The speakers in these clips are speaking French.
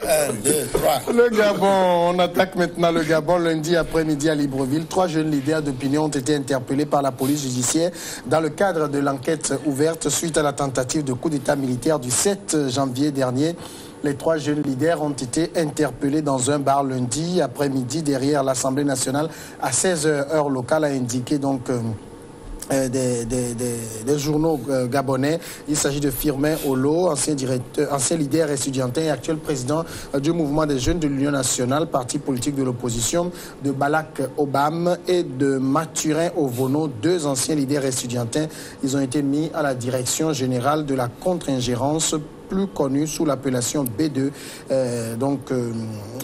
1, 2, 3. Le Gabon, on attaque maintenant le Gabon. Lundi après-midi à Libreville, 3 jeunes leaders d'opinion ont été interpellés par la police judiciaire dans le cadre de l'enquête ouverte suite à la tentative de coup d'État militaire du 7 janvier dernier. Les 3 jeunes leaders ont été interpellés dans un bar lundi après-midi derrière l'Assemblée nationale à 16h heure locale, a indiqué donc des journaux gabonais. Il s'agit de Firmin Olo, ancien leader estudiantin et actuel président du mouvement des jeunes de l'Union nationale, parti politique de l'opposition, de Balak Obam et de Mathurin Ovono, 2 anciens leaders estudiantins. Ils ont été mis à la direction générale de la contre-ingérence, plus connue sous l'appellation B2.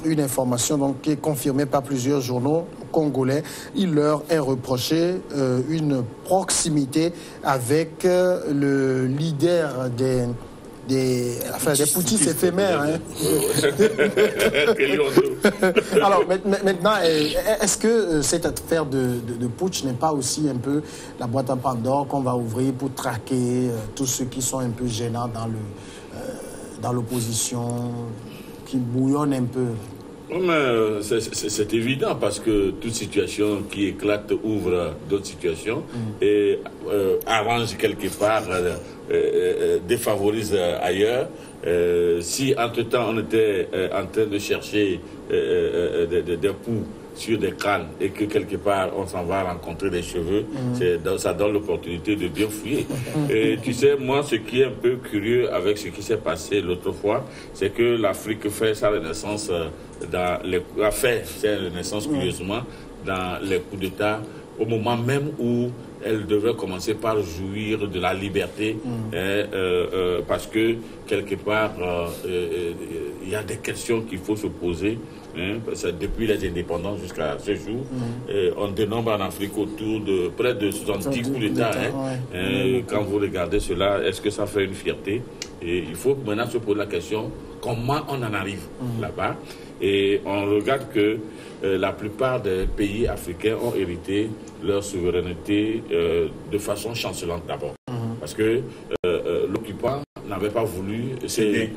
Une information donc, qui est confirmée par plusieurs journaux congolais. Il leur est reproché une proximité avec le leader des poutistes éphémères. Hein. Alors maintenant, est-ce que cette affaire de putsch n'est pas aussi un peu la boîte à Pandore qu'on va ouvrir pour traquer tous ceux qui sont un peu gênants dans l'opposition, qui bouillonnent un peu? C'est évident parce que toute situation qui éclate ouvre d'autres situations et arrange quelque part, défavorise ailleurs. Si entre-temps on était en train de chercher des poux sur des crânes et que quelque part on s'en va rencontrer des cheveux, ça donne l'opportunité de bien fouiller. Et tu sais, moi, ce qui est un peu curieux avec ce qui s'est passé l'autre fois, c'est que l'Afrique fait sa renaissance curieusement dans les coups d'État au moment même où elle devrait commencer par jouir de la liberté, parce que quelque part il y a des questions qu'il faut se poser. Depuis les indépendances jusqu'à ce jour, on dénombre en Afrique autour de près de 70 coups d'État. Quand vous regardez cela, est-ce que ça fait une fierté? Et il faut maintenant se poser la question, comment on en arrive là-bas? Et on regarde que la plupart des pays africains ont hérité leur souveraineté de façon chancelante d'abord. Parce que l'occupant n'avait pas voulu céder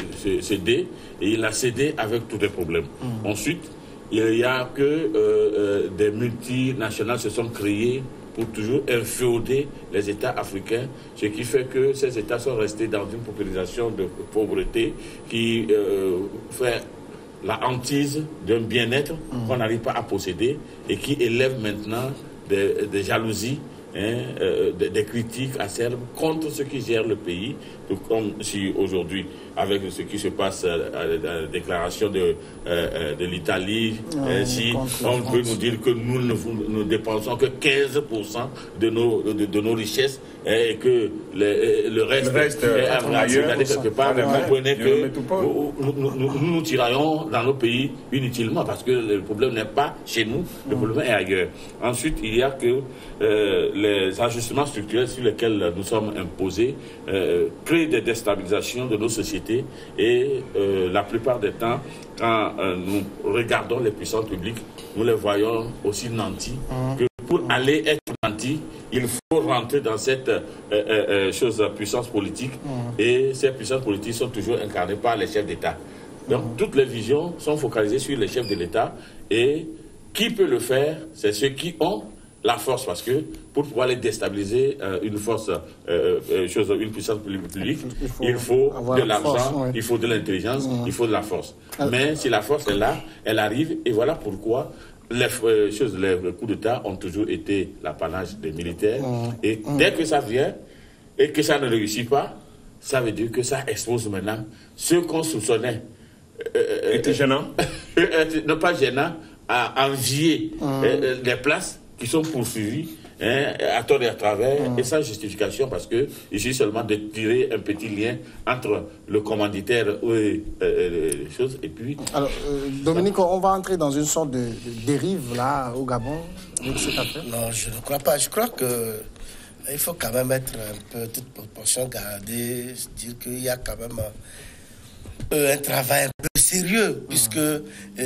et il a cédé avec tous les problèmes. Ensuite, il y a que des multinationales se sont créées pour toujours inféoder les États africains, ce qui fait que ces États sont restés dans une population de pauvreté qui fait la hantise d'un bien-être qu'on n'arrive pas à posséder et qui élève maintenant des jalousies, des critiques acerbes contre ceux qui gèrent le pays, comme si aujourd'hui, avec ce qui se passe à la déclaration de l'Italie, si on peut nous dire que nous ne dépensons que 15% de nos richesses et que le reste est ailleurs, quelque part, vous comprenez que nous tiraillons dans nos pays inutilement parce que le problème n'est pas chez nous, le problème est ailleurs. Ensuite, il y a que les ajustements structurels sur lesquels nous sommes imposés créent des déstabilisations de nos sociétés et la plupart des temps, quand nous regardons les puissances publiques, nous les voyons aussi nantis, que pour aller être nantis, il faut rentrer dans cette puissance politique et ces puissances politiques sont toujours incarnées par les chefs d'État. Donc toutes les visions sont focalisées sur les chefs de l'État et qui peut le faire? C'est ceux qui ont la force, parce que pour pouvoir les déstabiliser, une puissance publique, il faut de l'argent, il faut de l'intelligence, il faut de la force. Mais si la force est là, elle arrive, et voilà pourquoi les coups d'État ont toujours été l'apanage des militaires. Et dès que ça vient, et que ça ne réussit pas, ça veut dire que ça expose maintenant ceux qu'on soupçonnait. Était gênant? Ne pas gênant, à envier des places qui sont poursuivis à tort et à travers, et sans justification, parce que il suffit seulement de tirer un petit lien entre le commanditaire et les choses, et puis... Alors, Dominique, on va entrer dans une sorte de dérive, là, au Gabon, avec cette affaire? Non, je ne crois pas. Je crois que il faut quand même être un peu toute proportion gardée, dire qu'il y a quand même un travail un peu sérieux, puisque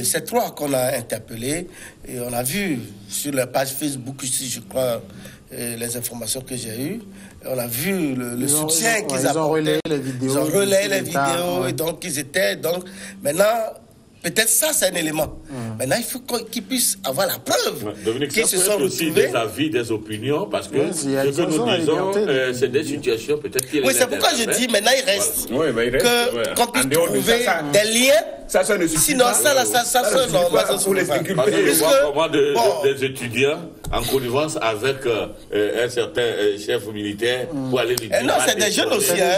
ces 3 qu'on a interpellés, et on a vu sur la page Facebook ici, je crois, les informations que j'ai eues, on a vu le soutien qu'ils apportaient. Ils ont relayé les vidéos. Ils ont relayé les vidéos, et donc ils étaient... Donc, maintenant, Peut-être ça, c'est un élément. Maintenant, il faut qu'ils puissent avoir la preuve Dominique, qu'ils ça se peut sont être aussi retrouvés. des avis, des opinions, parce que ce que ils nous ont disons, la c'est des situations peut-être qui Oui, c'est pourquoi je dis, maintenant, il reste Oui, mais il reste, qu'on puisse en dehors de trouver ça, des liens. Ça ne suffit Sinon, pas. ça Pour les Parce que je Puisque, vois comment bon, des étudiants en connivence avec un certain chef militaire pour aller lui dire... non, c'est des jeunes aussi, hein,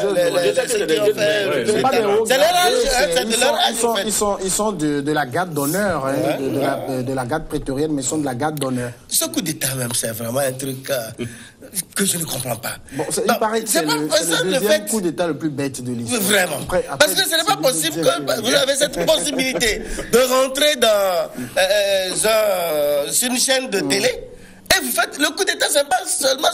ceux qui ont jeunes, fait... C'est pas des hauts C'est leur âge, gradés, c'est de leur âge, en fait. ils sont de la garde d'honneur, de la garde prétorienne, mais ils sont de la garde d'honneur. Ce coup d'État même, c'est vraiment un truc que je ne comprends pas. Bon, il paraît que c'est le deuxième coup d'État le plus bête de l'histoire. Vraiment. Parce que ce n'est pas possible que vous avez cette possibilité de rentrer dans sur une chaîne de télé et vous faites le coup d'État, c'est pas seulement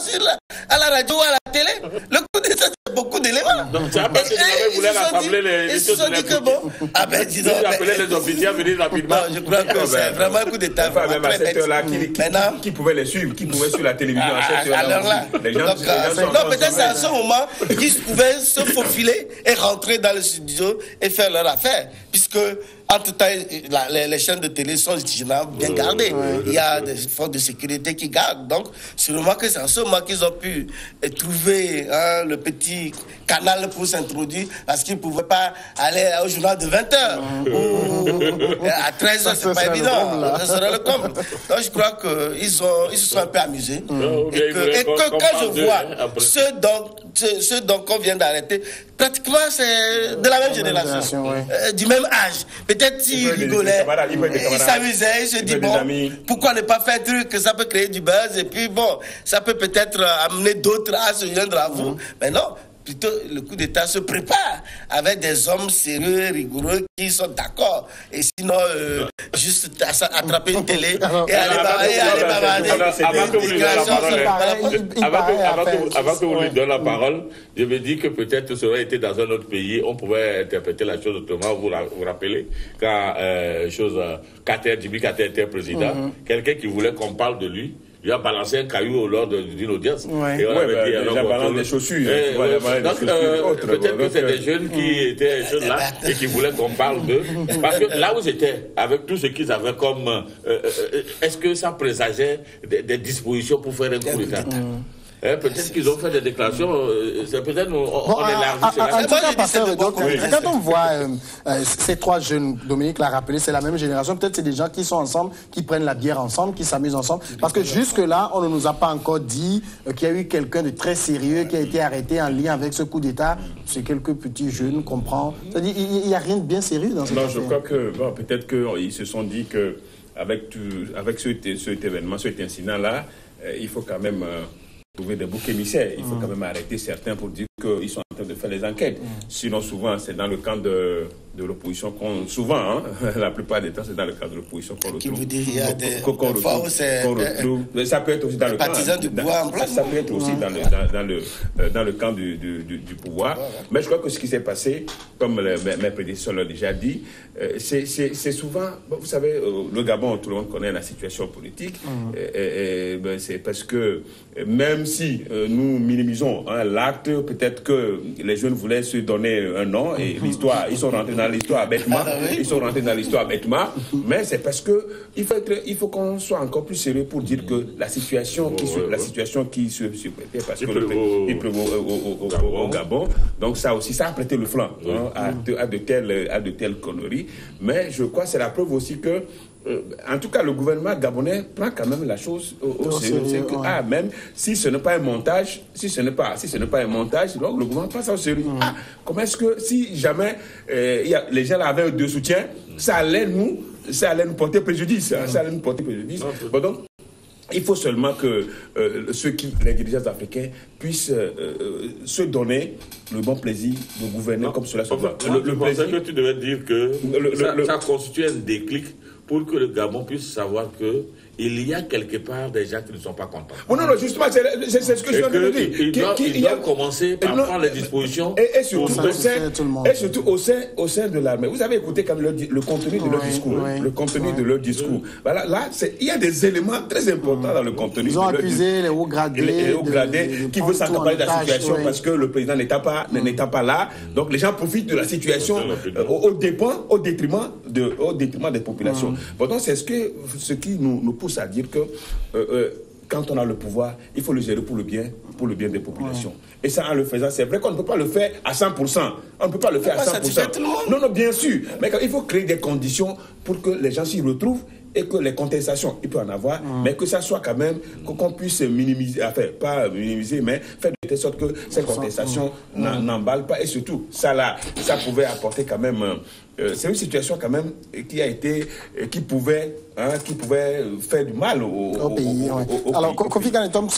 à la radio ou à la télé. Le coup d'État, c'est beaucoup d'éléments. Donc c'est parce que vous voulez rassembler les... Ils se sont dit que bon, ah ben dis donc... Vous appelez les officiers à venir rapidement. Non, je crois que c'est vraiment un coup d'État. Enfin, même à cette heure-là, Maintenant... qui pouvait les suivre, qui pouvait sur la télévision à cette Alors heure-là. là, non, peut-être c'est à ce moment qu'ils pouvaient se faufiler et rentrer dans le studio et faire leur affaire. Puisque, entre temps, les chaînes de télé sont généralement bien gardées. Il y a des forces de sécurité qui gardent. Donc, sûrement que c'est en ce moment qu'ils ont pu trouver le petit canal pour s'introduire parce qu'ils ne pouvaient pas aller au journal de 20h ou à 13h, c'est pas évident. Ça serait le comble. Donc, je crois qu'ils se sont un peu amusés. Et que quand je vois ceux dont on vient d'arrêter, pratiquement c'est de la même génération, du même âge. Peut-être s'ils rigolaient, ils s'amusaient, ils se disent bon, pourquoi ne pas faire un truc que ça peut créer du buzz et puis bon, ça peut peut-être amener d'autres à se joindre à vous. Mais non. Plutôt, le coup d'État se prépare avec des hommes sérieux, rigoureux, qui sont d'accord. Et sinon, juste attraper une télé et aller bavarder. Avant que vous lui donniez la parole, je me dis que peut-être ça aurait été dans un autre pays, on pouvait interpréter la chose autrement. Vous vous rappelez, quand Jimmy Carter était président, quelqu'un qui voulait qu'on parle de lui, il a balancé un caillou lors d'une audience. Et on avait dit, déjà balance des chaussures. Donc, peut-être que c'est des jeunes qui étaient là et qui voulaient qu'on parle d'eux. Parce que là où j'étais, avec tout ce qu'ils avaient comme... est-ce que ça présageait des dispositions pour faire un coup d'État? Peut-être qu'ils ont fait des déclarations, c'est peut-être on élargit cela. Quand on voit ces trois jeunes, Dominique l'a rappelé, c'est la même génération, peut-être c'est des gens qui sont ensemble, qui prennent la bière ensemble, qui s'amusent ensemble, parce que jusque-là, on ne nous a pas encore dit qu'il y a eu quelqu'un de très sérieux qui a été arrêté en lien avec ce coup d'État. C'est quelques petits jeunes, comprend. C'est-à-dire, il n'y a rien de bien sérieux dans cette affaire. Non, je crois que, peut-être qu'ils se sont dit qu'avec cet événement, cet incident-là, il faut quand même... trouver des boucs émissaires. Il faut quand même arrêter certains pour dire qu'ils sont en train de faire les enquêtes. Sinon, souvent, c'est dans le camp de l'opposition souvent, la plupart des temps, c'est dans le camp de l'opposition qu'on retrouve. Qui vous dit, il y a des fois où c'est... Ça peut être aussi dans le camp... partisans du pouvoir en place. Ça peut être aussi dans le camp du pouvoir. Mais je crois que ce qui s'est passé, comme mes prédécesseurs l'ont déjà dit, c'est souvent... Vous savez, le Gabon, tout le monde connaît la situation politique. C'est parce que même si nous minimisons l'acte, peut-être que les jeunes voulaient se donner un nom et l'histoire, ils sont rentrés dans l'histoire bêtement. Mais c'est parce que il faut qu'on soit encore plus sérieux pour dire que la situation qui se prêtait, parce que il prévaut au Gabon. Donc ça aussi, ça a prêté le flanc à de telles conneries. Mais je crois que c'est la preuve aussi que en tout cas, le gouvernement gabonais prend quand même la chose au sérieux. C'est que, même si ce n'est pas un montage, donc le gouvernement prend ça au sérieux. Comment est-ce que, si jamais les gens avaient de soutien, ça allait nous porter préjudice. Bon, donc, il faut seulement que les dirigeants africains puissent se donner le bon plaisir de gouverner comme cela se doit. Je pensais que tu devais dire que ça constitue un déclic pour que le Gabon puisse savoir il y a quelque part des gens qui ne sont pas contents. Non, non, justement, c'est ce que je viens de dire. Ils doivent commencer par prendre les dispositions. Et surtout au sein de l'armée. Vous avez écouté quand même le contenu de leur discours. Le contenu de leur discours. Voilà, là, il y a des éléments très importants dans le contenu. Ils ont accusé les hauts gradés. Les hauts gradés qui veulent s'accaparer de la situation parce que le président n'étant pas là. Donc les gens profitent de la situation au détriment des populations. Bon, donc c'est ce qui nous pousse à dire que quand on a le pouvoir, il faut le gérer pour le bien des populations. Et ça, en le faisant, c'est vrai qu'on ne peut pas le faire à 100%. On ne peut pas le faire à 100%. Non, non, bien sûr. Mais il faut créer des conditions pour que les gens s'y retrouvent et que les contestations, il peut en avoir, mais que ça soit quand même, qu'on puisse minimiser, enfin, pas minimiser, mais faire de telle sorte que ces contestations n'emballent pas. Et surtout, ça pouvait apporter quand même... c'est une situation quand même qui pouvait faire du mal au pays. Alors, Kofi Ganetom,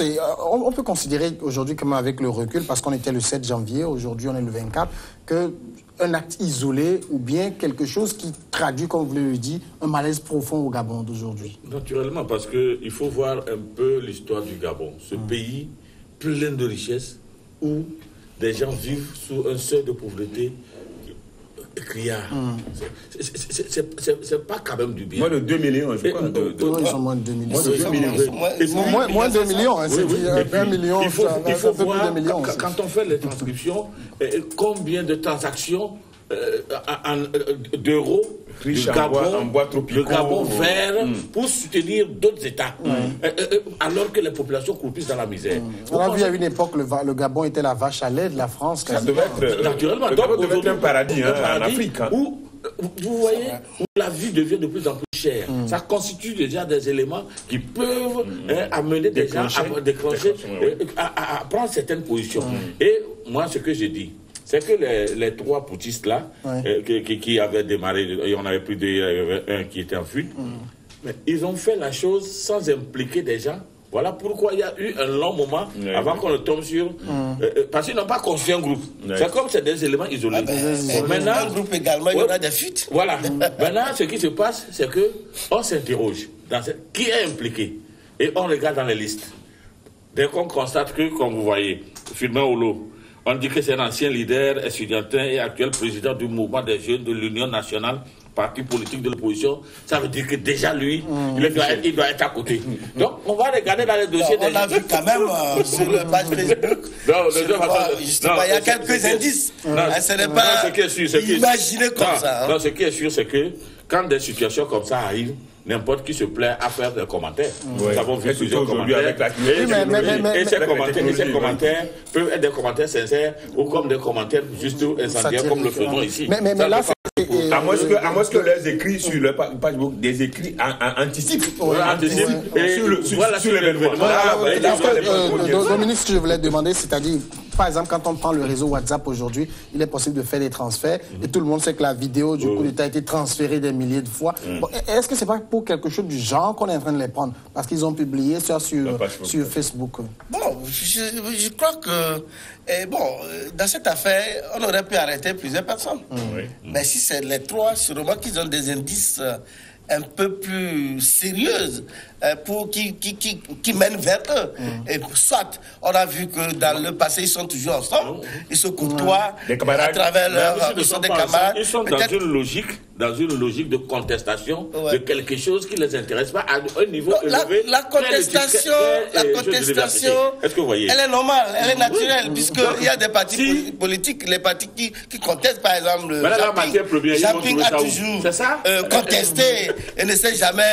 on peut considérer aujourd'hui, comme avec le recul, parce qu'on était le 7 janvier, aujourd'hui on est le 24, qu'un acte isolé ou bien quelque chose qui traduit, comme vous l'avez dit, un malaise profond au Gabon d'aujourd'hui. Naturellement, parce qu'il faut voir un peu l'histoire du Gabon. Ce pays plein de richesses où des gens vivent sous un seuil de pauvreté criard. C'est pas quand même du bien. Moins de 2 millions, je crois. Ils sont moins de 2 millions. Moins de 2 millions. C'est 1 million. Il faut voir, quand on fait les transcriptions, combien de transactions d'euros le Gabon vers pour soutenir d'autres États, alors que les populations croupissent dans la misère. On a vu à une époque le Gabon était la vache à lait de la France. Ça devait être, naturellement, devait être un paradis en Afrique. Où, vous voyez, où la vie devient de plus en plus chère. Ça constitue déjà des éléments qui peuvent amener des gens à déclencher, à prendre certaines positions. Et moi, ce que j'ai dit, c'est que les trois poutistes là, qui avaient démarré, il y en avait plus d'un qui était en fuite, mais ils ont fait la chose sans impliquer des gens. Voilà pourquoi il y a eu un long moment avant qu'on ne tombe sur... parce qu'ils n'ont pas construit un groupe. C'est comme c'est des éléments isolés. Maintenant, un groupe également, il y aura des fuites. Voilà. Maintenant, ce qui se passe, c'est qu'on s'interroge. Qui est impliqué? Et on regarde dans les listes. Dès qu'on constate que, comme vous voyez, Firmin Olo, on dit que c'est un ancien leader estudiantin et actuel président du mouvement des jeunes de l'Union nationale, parti politique de l'opposition. Ça veut dire que déjà lui, il doit être à côté. Donc on va regarder dans les dossiers. On a vu quand même sur le page Facebook. Il y a quelques indices. Ce n'est pas imaginé comme ça. Non, ce qui est sûr, c'est que quand des situations comme ça arrivent, n'importe qui se plaît à faire des commentaires. Nous avons vu plusieurs commentaires. Et ces commentaires peuvent être des commentaires sincères ou comme des commentaires juste incendiaires comme le faisons ici. Mais là, à moins que leurs écrits sur le page Facebook, des écrits anticipent. Sur l'événement. Dominique, ce que je voulais demander, c'est-à-dire, par exemple, quand on prend le réseau WhatsApp aujourd'hui, il est possible de faire des transferts et tout le monde sait que la vidéo du coup d'État a été transférée des milliers de fois. Bon, est-ce que c'est pas pour quelque chose du genre qu'on est en train de les prendre? Parce qu'ils ont publié ça sur Facebook. Bon, je crois que dans cette affaire, on aurait pu arrêter plusieurs personnes. Mais si c'est les trois, sûrement qu'ils ont des indices un peu plus sérieuses qui mènent vers eux. Et soit, on a vu que dans le passé, ils sont toujours ensemble, ils se côtoient à travers leur... Ils sont des camarades. Ils sont dans une logique de contestation de quelque chose qui ne les intéresse pas à un niveau élevé. La contestation, est-ce que vous voyez? Elle est normale, elle est naturelle, puisqu'il y a des partis politiques, les partis qui contestent, par exemple, Jamping a toujours contesté et ne s'est jamais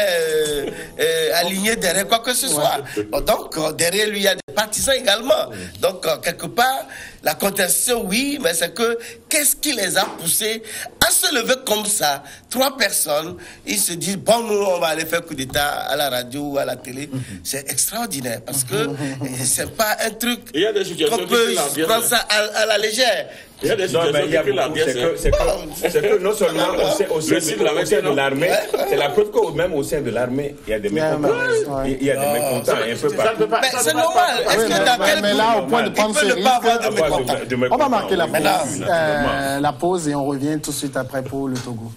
aligné derrière quoi que ce soit. Donc, derrière lui, il y a des partisans également. Donc, quelque part, la contestation, oui, mais c'est que qu'est-ce qui les a poussés à se lever comme ça? Trois personnes, ils se disent, bon, nous, on va aller faire coup d'État à la radio ou à la télé. C'est extraordinaire parce que c'est pas un truc qu'on peut prendre ça à la légère. Il y a des situations c'est que non seulement au sein de l'armée, c'est la preuve qu'au même au sein de l'armée, il y a des mécontents. Il y a des mécontents un peu partout. Mais c'est normal. Est-ce que dans quel mais là, au point de prendre ce risque, de on va marquer la pause et on revient tout de suite après pour le Togo.